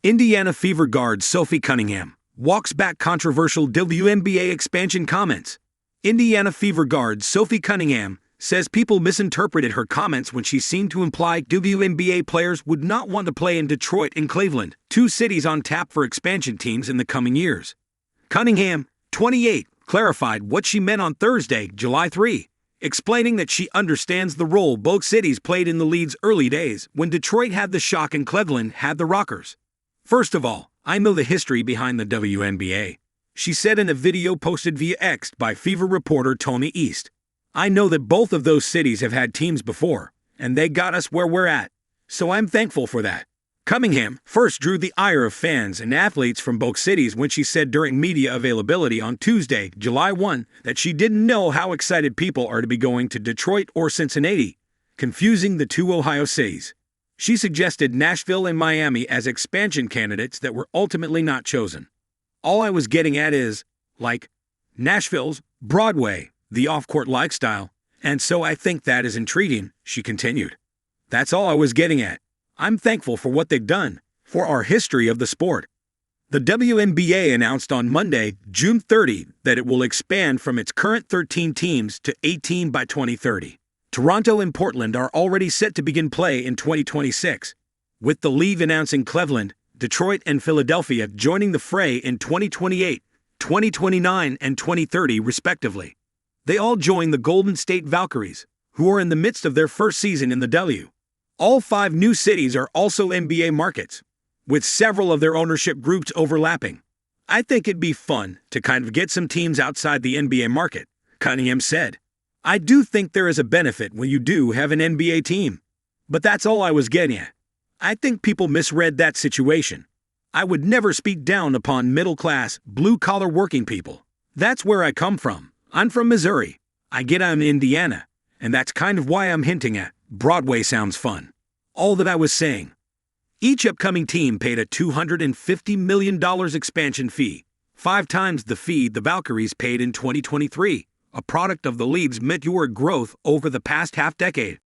Indiana Fever guard Sophie Cunningham walks back controversial WNBA expansion comments. Indiana Fever guard Sophie Cunningham says people misinterpreted her comments when she seemed to imply WNBA players would not want to play in Detroit and Cleveland, two cities on tap for expansion teams in the coming years. Cunningham, 28, clarified what she meant on Thursday, July 3, explaining that she understands the role both cities played in the league's early days when Detroit had the Shock and Cleveland had the Rockers. First of all, I know the history behind the WNBA, she said in a video posted via X by Fever reporter Tony East. I know that both of those cities have had teams before, and they got us where we're at, so I'm thankful for that. Cunningham first drew the ire of fans and athletes from both cities when she said during media availability on Tuesday, July 1, that she didn't know how excited people are to be going to Detroit or Cincinnati, confusing the two Ohio cities. She suggested Nashville and Miami as expansion candidates that were ultimately not chosen. All I was getting at is, like, Nashville's Broadway, the off-court lifestyle, and so I think that is intriguing, she continued. That's all I was getting at. I'm thankful for what they've done, for our history of the sport. The WNBA announced on Monday, June 30, that it will expand from its current 13 teams to 18 by 2030. Toronto and Portland are already set to begin play in 2026, with the league announcing Cleveland, Detroit, and Philadelphia joining the fray in 2028, 2029, and 2030, respectively. They all join the Golden State Valkyries, who are in the midst of their first season in the W. All 5 new cities are also NBA markets, with several of their ownership groups overlapping. I think it'd be fun to kind of get some teams outside the NBA market, Cunningham said. I do think there is a benefit when you do have an NBA team. But that's all I was getting at. I think people misread that situation. I would never speak down upon middle-class, blue-collar working people. That's where I come from. I'm from Missouri. I get I'm in Indiana, and that's kind of why I'm hinting at Broadway sounds fun. All that I was saying. Each upcoming team paid a $250 million expansion fee, 5 times the fee the Valkyries paid in 2023, a product of the league's meteoric growth over the past half-decade.